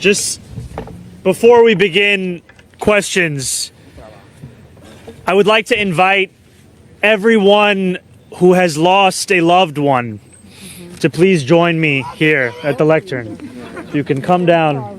Just before we begin questions, I would like to invite everyone who has lost a loved one to please join me here at the lectern. You can come down.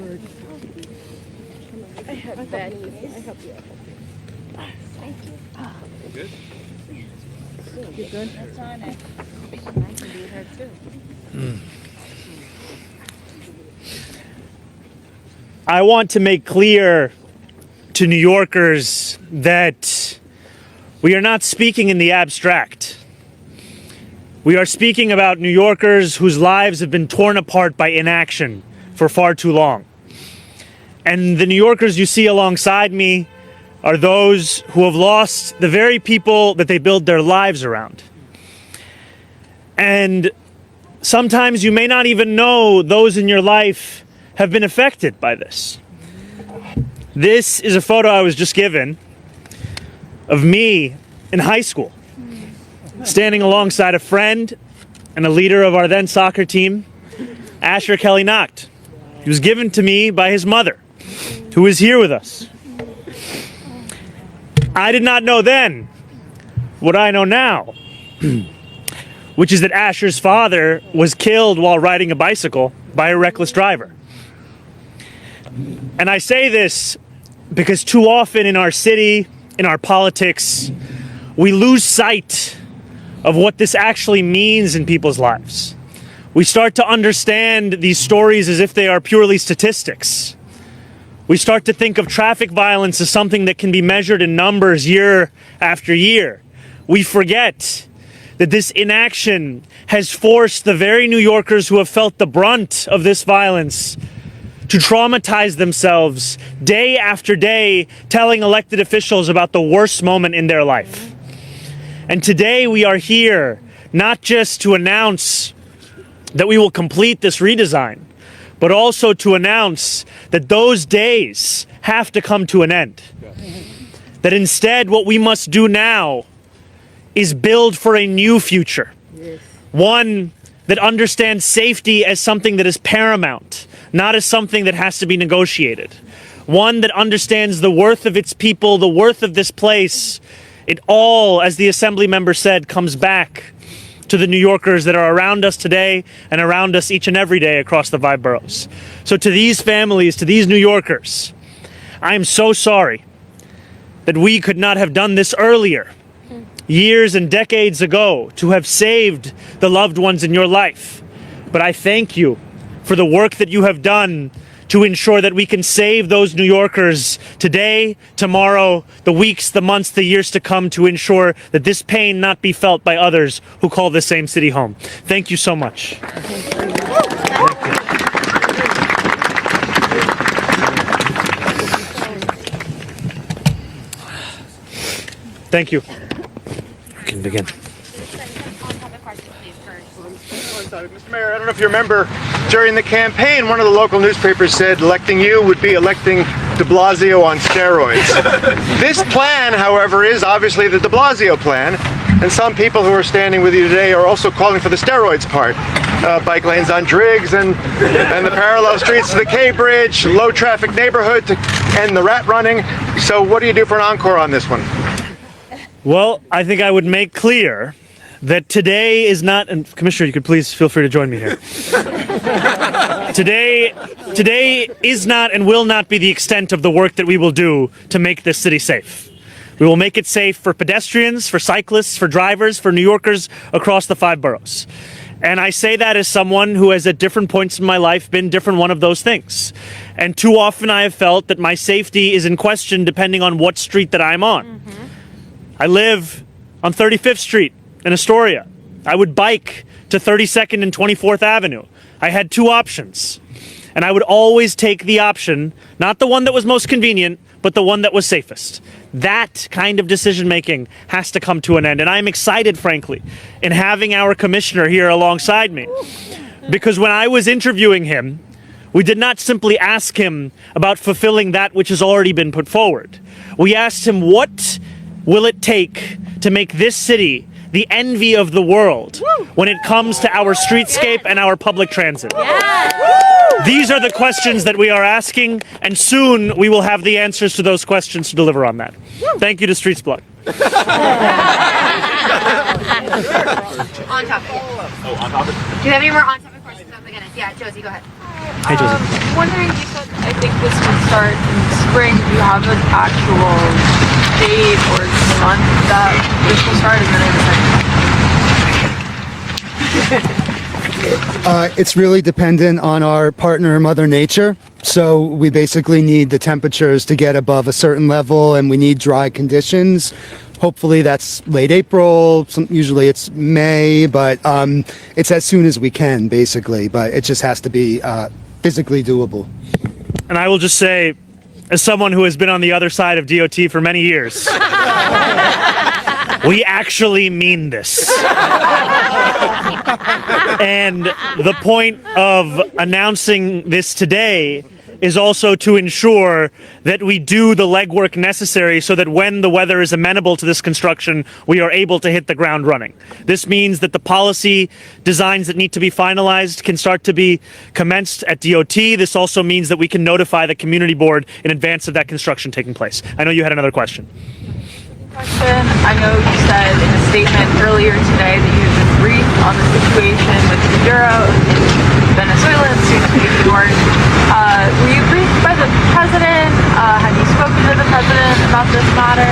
I want to make clear to New Yorkers that we are not speaking in the abstract. We are speaking about New Yorkers whose lives have been torn apart by inaction for far too long. And the New Yorkers you see alongside me are those who have lost the very people that they build their lives around. And sometimes you may not even know those in your life have been affected by this. This is a photo I was just given of me in high school, standing alongside a friend and a leader of our then soccer team, Asher Kelly Nacht. He was given to me by his mother, who is here with us. I did not know then what I know now, which is that Asher's father was killed while riding a bicycle by a reckless driver. And I say this because too often in our city, in our politics, we lose sight of what this actually means in people's lives. We start to understand these stories as if they are purely statistics. We start to think of traffic violence as something that can be measured in numbers year after year. We forget that this inaction has forced the very New Yorkers who have felt the brunt of this violence to traumatize themselves day after day, telling elected officials about the worst moment in their life. And today we are here not just to announce that we will complete this redesign, but also to announce that those days have to come to an end. That instead what we must do now is build for a new future. One that understands safety as something that is paramount, not as something that has to be negotiated. One that understands the worth of its people, the worth of this place. It all, as the assembly member said, comes back to the New Yorkers that are around us today and around us each and every day across the 5 boroughs. So to these families, to these New Yorkers, I am so sorry that we could not have done this earlier, years and decades ago, to have saved the loved ones in your life. But I thank you for the work that you have done to ensure that we can save those New Yorkers today, tomorrow, the weeks, the months, the years to come, to ensure that this pain not be felt by others who call this same city home. Thank you so much. Thank you. We can begin. Mr. Mayor, I don't know if you remember, during the campaign, one of the local newspapers said electing you would be electing de Blasio on steroids. This plan, however, is obviously the de Blasio plan, and some people who are standing with you today are also calling for the steroids part. Bike lanes on Driggs and the parallel streets to the K Bridge, low traffic neighborhood to end the rat running. So what do you do for an encore on this one? Well, I think I would make clear that today is not, and Commissioner, you could please feel free to join me here. Today is not and will not be the extent of the work that we will do to make this city safe. We will make it safe for pedestrians, for cyclists, for drivers, for New Yorkers across the 5 boroughs. And I say that as someone who has at different points in my life been different one of those things. And too often I have felt that my safety is in question depending on what street that I'm on. I live on 35th Street in Astoria. I would bike to 32nd and 24th Avenue. I had 2 options. And I would always take the option, not the one that was most convenient, but the one that was safest. That kind of decision making has to come to an end. And I'm excited, frankly, in having our commissioner here alongside me. Because when I was interviewing him, we did not simply ask him about fulfilling that which has already been put forward. We asked him, what will it take to make this city the envy of the world when it comes to our streetscape and our public transit? These are the questions that we are asking, and soon we will have the answers to those questions to deliver on that. Thank you to Streets Blog. On topic. Oh, on topic? Do you have any more on topic questions at the beginning? Yeah, Josie, go ahead. Hey, Josie. Wondering, you said, I think this would start in spring. Do you have an actual date or month that this will start? And then It's really dependent on our partner, Mother Nature. So we basically need the temperatures to get above a certain level, and we need dry conditions. Hopefully that's late April. Usually it's May, but it's as soon as we can, basically. But it just has to be physically doable. And I will just say, as someone who has been on the other side of DOT for many years, we actually mean this. And the point of announcing this today is also to ensure that we do the legwork necessary so that when the weather is amenable to this construction, we are able to hit the ground running. This means that the policy designs that need to be finalized can start to be commenced at DOT. This also means that we can notify the community board in advance of that construction taking place. I know you had another question. question. I know you said in a statement earlier today that you had been briefed on the situation with Maduro in Venezuela and soon to be New York. Were you briefed by the president? Have you spoken to the president about this matter?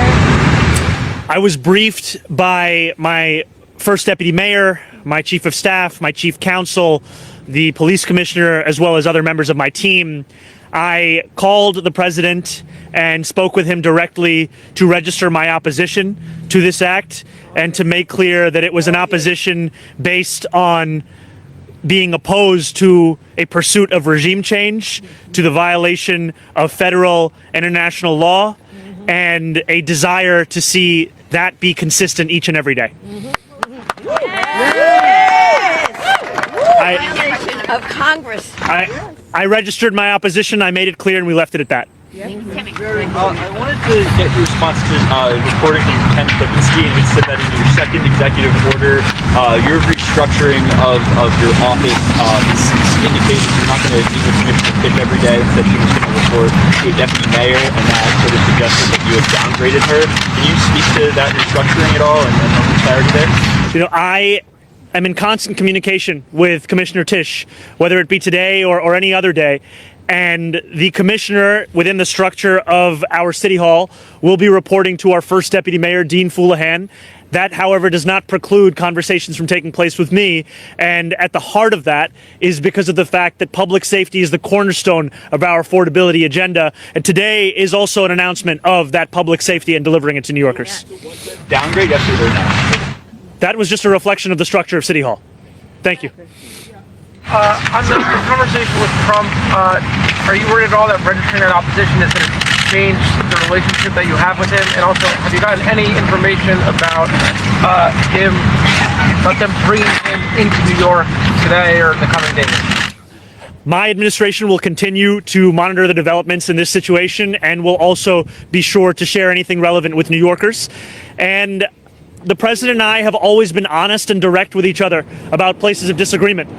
I was briefed by my first deputy mayor, my chief of staff, my chief counsel, the police commissioner, as well as other members of my team. I called the president and spoke with him directly to register my opposition to this act and to make clear that it was an opposition based on being opposed to a pursuit of regime change, to the violation of federal and international law, and a desire to see that be consistent each and every day. Of Congress. I registered my opposition, I made it clear, and we left it at that. I wanted to get your response to reporting from Ken Lipinski, and you said that in your second executive order, your restructuring of your office indicates that you're not going to meet with Commissioner Pitch every day, that she was going to report to a deputy mayor, and that sort of suggested that you had downgraded her. Can you speak to that restructuring at all and the clarity there? You know, I'm in constant communication with Commissioner Tisch, whether it be today or any other day. And the commissioner within the structure of our city hall will be reporting to our first deputy mayor, Dean Foulahan. That, however, does not preclude conversations from taking place with me. And at the heart of that is because of the fact that public safety is the cornerstone of our affordability agenda. And today is also an announcement of that public safety and delivering it to New Yorkers. Downgrade, yes or no? That was just a reflection of the structure of City Hall. Thank you. On the conversation with Trump, are you worried at all that registering that opposition is going to change the relationship that you have with him? And also, have you gotten any information about them bringing him into New York today or in the coming days? My administration will continue to monitor the developments in this situation and will also be sure to share anything relevant with New Yorkers. And the president and I have always been honest and direct with each other about places of disagreement.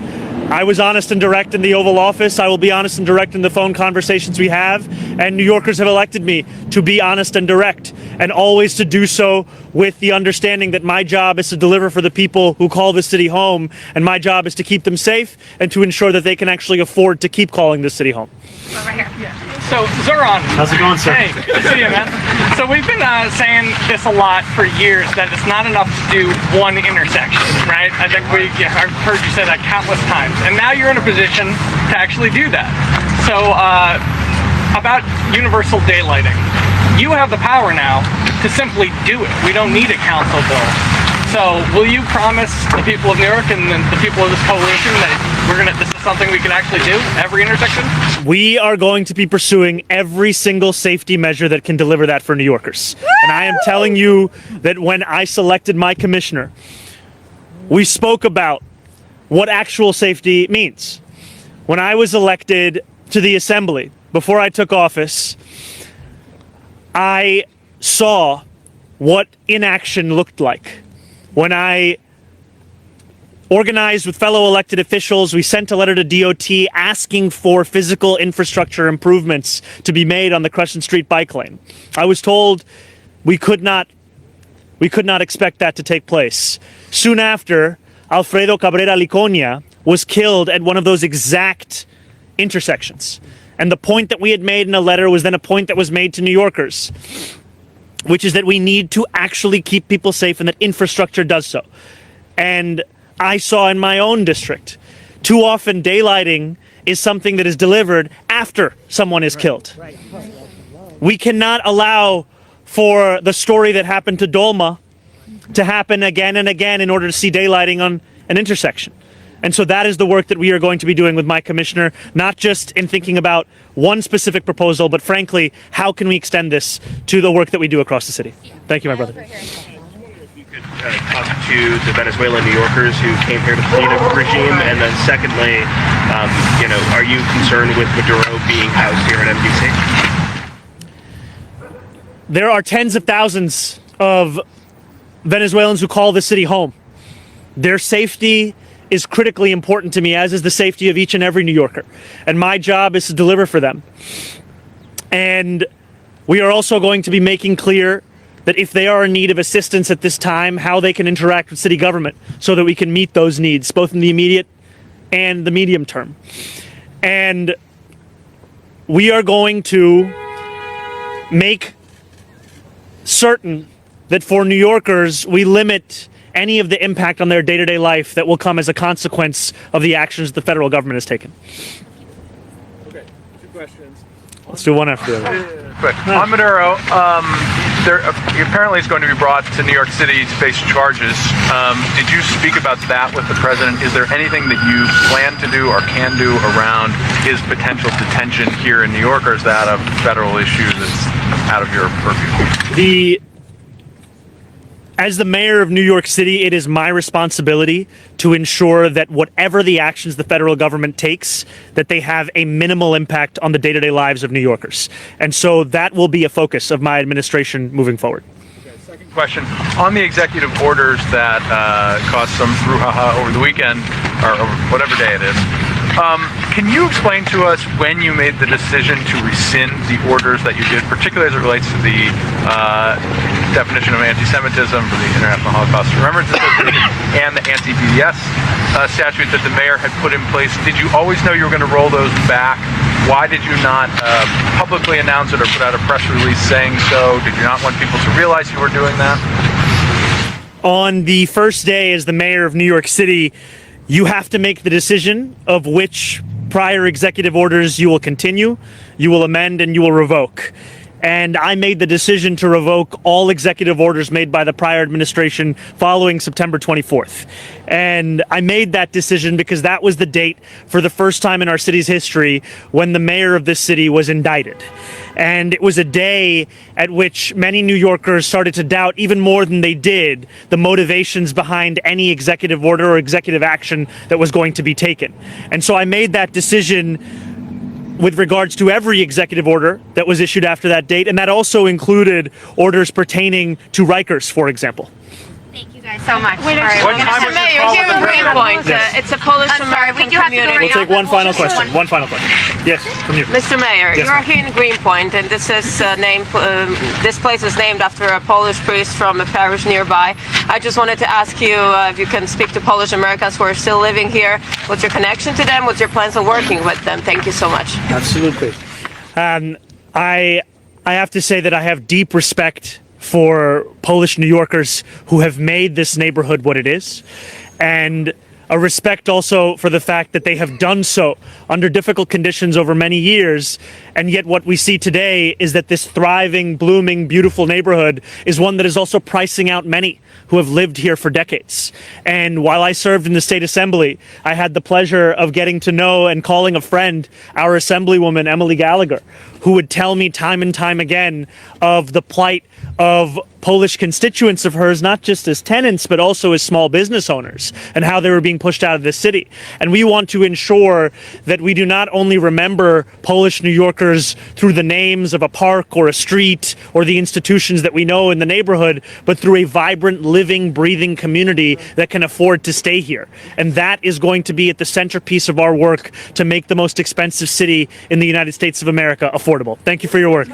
I was honest and direct in the Oval Office. I will be honest and direct in the phone conversations we have. And New Yorkers have elected me to be honest and direct, and always to do so with the understanding that my job is to deliver for the people who call this city home, and my job is to keep them safe and to ensure that they can actually afford to keep calling this city home. Over here. So, Zohran. How's it going, sir? Hey, good to see you, man. So we've been saying this a lot for years, that it's not enough to do one intersection, right? I think I've heard you say that countless times. And now you're in a position to actually do that. So, about universal daylighting. You have the power now to simply do it. We don't need a council bill. So, will you promise the people of New York and the people of this coalition that this is something we can actually do, every intersection? We are going to be pursuing every single safety measure that can deliver that for New Yorkers. And I am telling you that when I selected my commissioner, we spoke about what actual safety means. When I was elected to the assembly, before I took office, I saw what inaction looked like. When organized with fellow elected officials. We sent a letter to DOT asking for physical infrastructure improvements to be made on the Crescent Street bike lane. I was told we could not expect that to take place. Soon after, Alfredo Cabrera Liconia was killed at one of those exact intersections. And the point that we had made in a letter was then a point that was made to New Yorkers, which is that we need to actually keep people safe and that infrastructure does so. And I saw in my own district, too often daylighting is something that is delivered after someone is killed. We cannot allow for the story that happened to Dolma to happen again and again in order to see daylighting on an intersection. And so that is the work that we are going to be doing with my commissioner, not just in thinking about one specific proposal, but frankly, how can we extend this to the work that we do across the city? Thank you, my brother. You could talk to the Venezuelan New Yorkers who came here to flee the regime, and then secondly, are you concerned with Maduro being housed here at MDC? There are tens of thousands of Venezuelans who call this city home. Their safety is critically important to me, as is the safety of each and every New Yorker. And my job is to deliver for them. And we are also going to be making clear that if they are in need of assistance at this time, how they can interact with city government so that we can meet those needs, both in the immediate and the medium term. And we are going to make certain that for New Yorkers, we limit any of the impact on their day-to-day life that will come as a consequence of the actions the federal government has taken. Okay, 2 questions. Let's do one after the other. Quick. On Maduro, apparently he's going to be brought to New York City to face charges. Did you speak about that with the president? Is there anything that you plan to do or can do around his potential detention here in New York, or is that a federal issue that's out of your purview? As the mayor of New York City, it is my responsibility to ensure that whatever the actions the federal government takes, that they have a minimal impact on the day-to-day lives of New Yorkers. And so that will be a focus of my administration moving forward. Okay, second question. On the executive orders that caused some brouhaha over the weekend, or whatever day it is, can you explain to us when you made the decision to rescind the orders that you did, particularly as it relates to the definition of anti-Semitism for the International Holocaust Remembrance Association and the anti-BDS statute that the mayor had put in place? Did you always know you were going to roll those back? Why did you not publicly announce it or put out a press release saying so? Did you not want people to realize you were doing that? On the first day as the mayor of New York City, you have to make the decision of which prior executive orders you will continue, you will amend, and you will revoke. And I made the decision to revoke all executive orders made by the prior administration following September 24th. And I made that decision because that was the date for the first time in our city's history when the mayor of this city was indicted. And it was a day at which many New Yorkers started to doubt, even more than they did, the motivations behind any executive order or executive action that was going to be taken. And so I made that decision with regards to every executive order that was issued after that date, and that also included orders pertaining to Rikers, for example. Thank you guys so much. What time was Mr. Mayor, your call here with in the mayor? Greenpoint, it's a Polish I'm sorry, we American do have to go community. We'll take one final question. One final question. Yes, from you. Mr. Mayor, Yes, you're ma'am. here in Greenpoint, and this is this place is named after a Polish priest from a parish nearby. I just wanted to ask you if you can speak to Polish Americans who are still living here. What's your connection to them? What's your plans on working with them? Thank you so much. Absolutely. I have to say that I have deep respect for Polish New Yorkers who have made this neighborhood what it is, and a respect also for the fact that they have done so under difficult conditions over many years, and yet what we see today is that this thriving, blooming, beautiful neighborhood is one that is also pricing out many who have lived here for decades. And while I served in the state assembly, I had the pleasure of getting to know and calling a friend our assemblywoman, Emily Gallagher, who would tell me time and time again of the plight of Polish constituents of hers, not just as tenants, but also as small business owners, and how they were being pushed out of the city. And we want to ensure that we do not only remember Polish New Yorkers through the names of a park or a street or the institutions that we know in the neighborhood, but through a vibrant, living, breathing community that can afford to stay here. And that is going to be at the centerpiece of our work to make the most expensive city in the United States of America affordable. Thank you for your work.